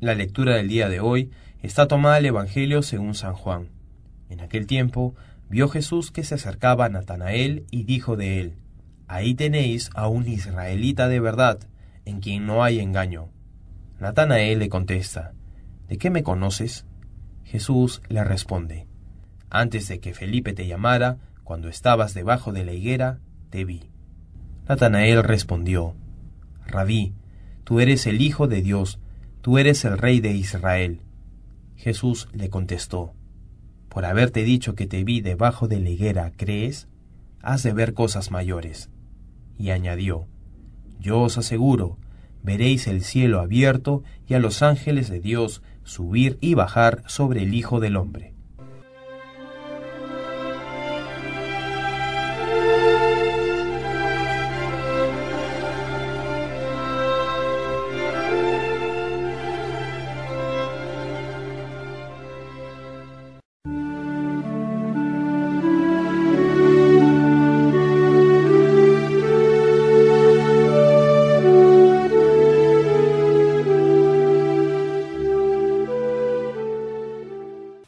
La lectura del día de hoy está tomada del Evangelio según San Juan. En aquel tiempo vio Jesús que se acercaba a Natanael y dijo de él: «Ahí tenéis a un israelita de verdad, en quien no hay engaño». Natanael le contesta: «¿De qué me conoces?». Jesús le responde: «Antes de que Felipe te llamara, cuando estabas debajo de la higuera, te vi». Natanael respondió: «Rabí, tú eres el Hijo de Dios, tú eres el Rey de Israel». Jesús le contestó: «Por haberte dicho que te vi debajo de la higuera, ¿crees? Has de ver cosas mayores». Y añadió: «Yo os aseguro, veréis el cielo abierto y a los ángeles de Dios subir y bajar sobre el Hijo del Hombre».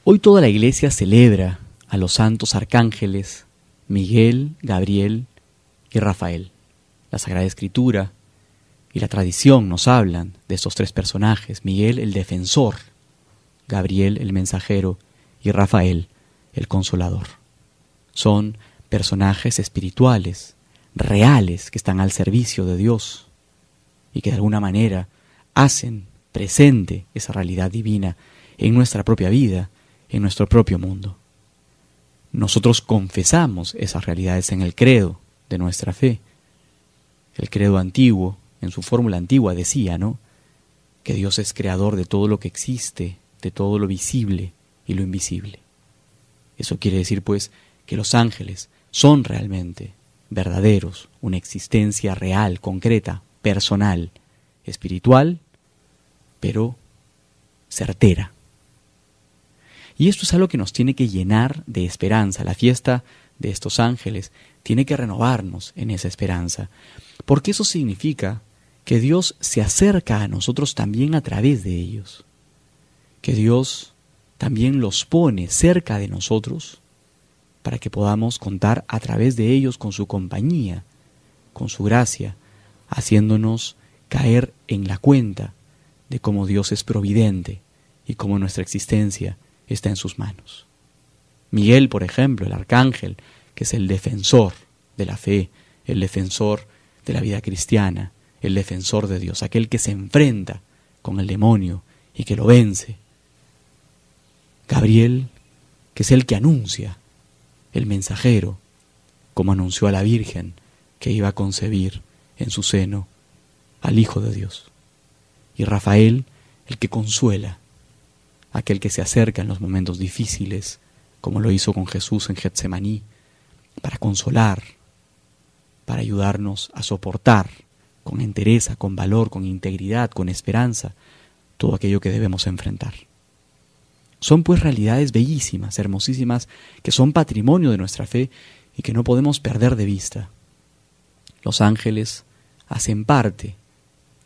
Hoy toda la Iglesia celebra a los santos arcángeles Miguel, Gabriel y Rafael. La Sagrada Escritura y la tradición nos hablan de estos tres personajes: Miguel, el defensor; Gabriel, el mensajero; y Rafael, el consolador. Son personajes espirituales, reales, que están al servicio de Dios y que de alguna manera hacen presente esa realidad divina en nuestra propia vida, en nuestro propio mundo. Nosotros confesamos esas realidades en el credo de nuestra fe. El credo antiguo, en su fórmula antigua, decía, ¿no?, que Dios es creador de todo lo que existe, de todo lo visible y lo invisible. Eso quiere decir, pues, que los ángeles son realmente verdaderos, una existencia real, concreta, personal, espiritual, pero certera. Y esto es algo que nos tiene que llenar de esperanza. La fiesta de estos ángeles tiene que renovarnos en esa esperanza, porque eso significa que Dios se acerca a nosotros también a través de ellos, que Dios también los pone cerca de nosotros para que podamos contar a través de ellos con su compañía, con su gracia, haciéndonos caer en la cuenta de cómo Dios es providente y cómo nuestra existencia está en sus manos. Miguel, por ejemplo, el arcángel, que es el defensor de la fe, el defensor de la vida cristiana, el defensor de Dios, aquel que se enfrenta con el demonio y que lo vence. Gabriel, que es el que anuncia, el mensajero, como anunció a la Virgen que iba a concebir en su seno al Hijo de Dios. Y Rafael, el que consuela, aquel que se acerca en los momentos difíciles, como lo hizo con Jesús en Getsemaní, para consolar, para ayudarnos a soportar con entereza, con valor, con integridad, con esperanza, todo aquello que debemos enfrentar. Son pues realidades bellísimas, hermosísimas, que son patrimonio de nuestra fe y que no podemos perder de vista. Los ángeles hacen parte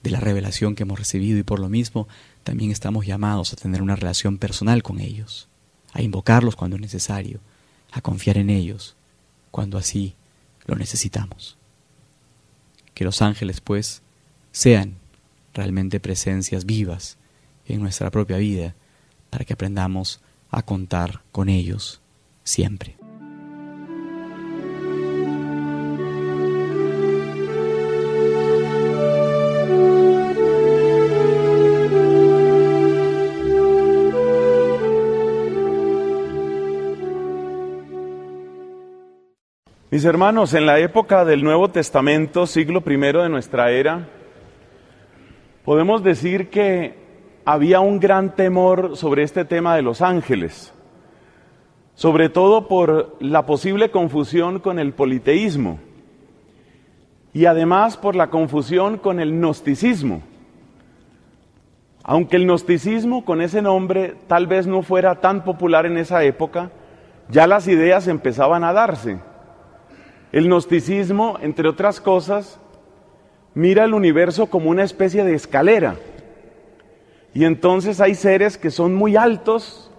de la revelación que hemos recibido y por lo mismo también estamos llamados a tener una relación personal con ellos, a invocarlos cuando es necesario, a confiar en ellos cuando así lo necesitamos. Que los ángeles, pues, sean realmente presencias vivas en nuestra propia vida para que aprendamos a contar con ellos siempre. Mis hermanos, en la época del Nuevo Testamento, siglo I de nuestra era, podemos decir que había un gran temor sobre este tema de los ángeles, sobre todo por la posible confusión con el politeísmo y además por la confusión con el gnosticismo. Aunque el gnosticismo con ese nombre tal vez no fuera tan popular en esa época, ya las ideas empezaban a darse. El gnosticismo, entre otras cosas, mira el universo como una especie de escalera, Y entonces hay seres que son muy altos,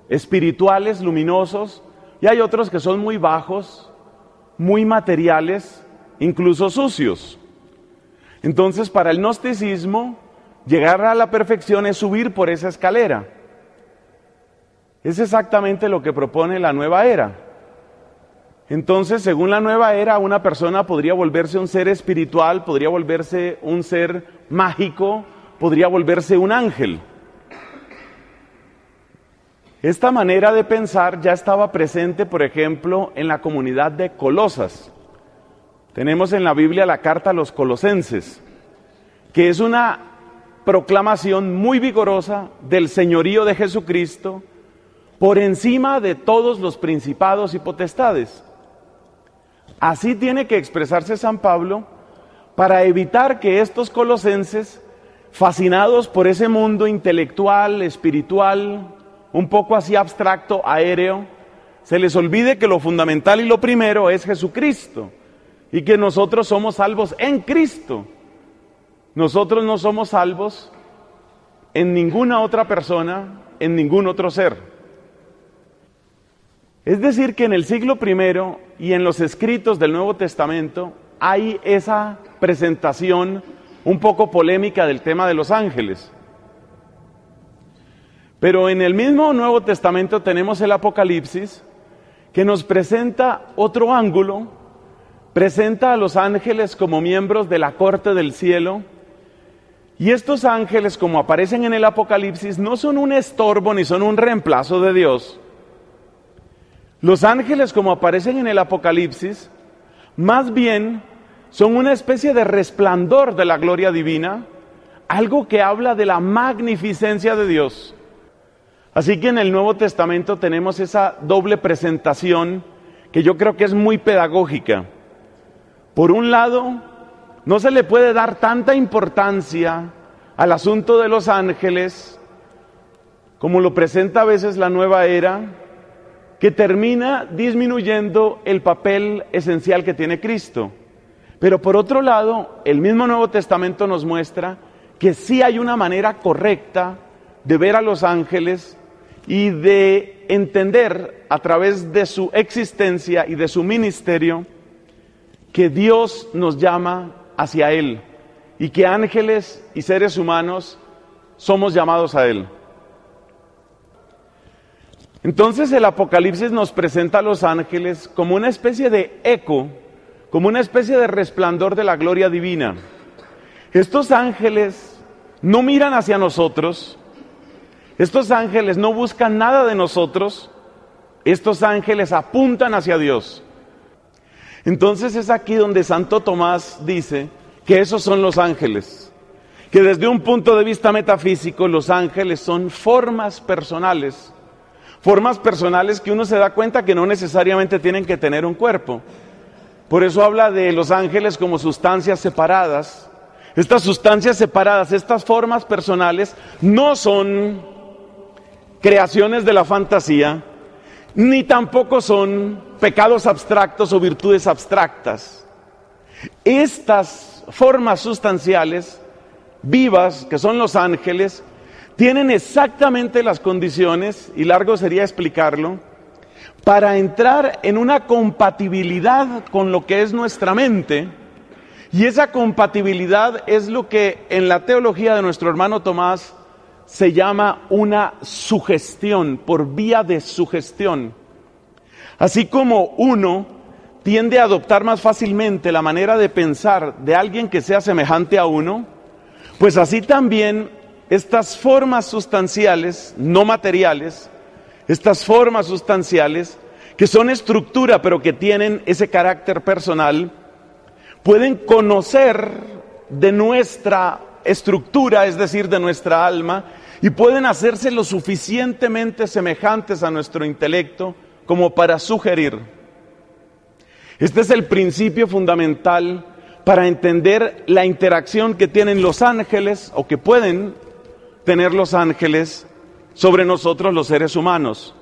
espirituales, luminosos, y hay otros que son muy bajos, muy materiales, incluso sucios. Entonces, para el gnosticismo, llegar a la perfección es subir por esa escalera. Es exactamente lo que propone la nueva era. Entonces, según la nueva era, una persona podría volverse un ser espiritual, podría volverse un ser mágico, podría volverse un ángel. Esta manera de pensar ya estaba presente, por ejemplo, en la comunidad de Colosas. Tenemos en la Biblia la carta a los colosenses, que es una proclamación muy vigorosa del señorío de Jesucristo por encima de todos los principados y potestades. Así tiene que expresarse San Pablo para evitar que estos colosenses, fascinados por ese mundo intelectual, espiritual, un poco así abstracto, aéreo, se les olvide que lo fundamental y lo primero es Jesucristo y que nosotros somos salvos en Cristo. Nosotros no somos salvos en ninguna otra persona, en ningún otro ser. Es decir, que en el siglo I y en los escritos del Nuevo Testamento hay esa presentación un poco polémica del tema de los ángeles. Pero en el mismo Nuevo Testamento tenemos el Apocalipsis, que nos presenta otro ángulo, presenta a los ángeles como miembros de la corte del cielo, y estos ángeles, como aparecen en el Apocalipsis, no son un estorbo ni son un reemplazo de Dios. Los ángeles, como aparecen en el Apocalipsis, más bien son una especie de resplandor de la gloria divina, algo que habla de la magnificencia de Dios. Así que en el Nuevo Testamento tenemos esa doble presentación que yo creo que es muy pedagógica. Por un lado, no se le puede dar tanta importancia al asunto de los ángeles como lo presenta a veces la nueva era, que termina disminuyendo el papel esencial que tiene Cristo. Pero por otro lado, el mismo Nuevo Testamento nos muestra que sí hay una manera correcta de ver a los ángeles y de entender a través de su existencia y de su ministerio que Dios nos llama hacia Él y que ángeles y seres humanos somos llamados a Él. Entonces el Apocalipsis nos presenta a los ángeles como una especie de eco, como una especie de resplandor de la gloria divina. Estos ángeles no miran hacia nosotros, estos ángeles no buscan nada de nosotros, estos ángeles apuntan hacia Dios. Entonces es aquí donde Santo Tomás dice que esos son los ángeles, que desde un punto de vista metafísico los ángeles son formas personales que uno se da cuenta que no necesariamente tienen que tener un cuerpo. Por eso habla de los ángeles como sustancias separadas. Estas sustancias separadas, estas formas personales, no son creaciones de la fantasía, ni tampoco son pecados abstractos o virtudes abstractas. Estas formas sustanciales, vivas, que son los ángeles, tienen exactamente las condiciones, y largo sería explicarlo, para entrar en una compatibilidad con lo que es nuestra mente, y esa compatibilidad es lo que en la teología de nuestro hermano Tomás se llama una sugestión, por vía de sugestión. Así como uno tiende a adoptar más fácilmente la manera de pensar de alguien que sea semejante a uno, pues así también estas formas sustanciales, no materiales, estas formas sustanciales que son estructura pero que tienen ese carácter personal, pueden conocer de nuestra estructura, es decir, de nuestra alma, y pueden hacerse lo suficientemente semejantes a nuestro intelecto como para sugerir. Este es el principio fundamental para entender la interacción que tienen los ángeles, o que pueden tener los ángeles sobre nosotros los seres humanos.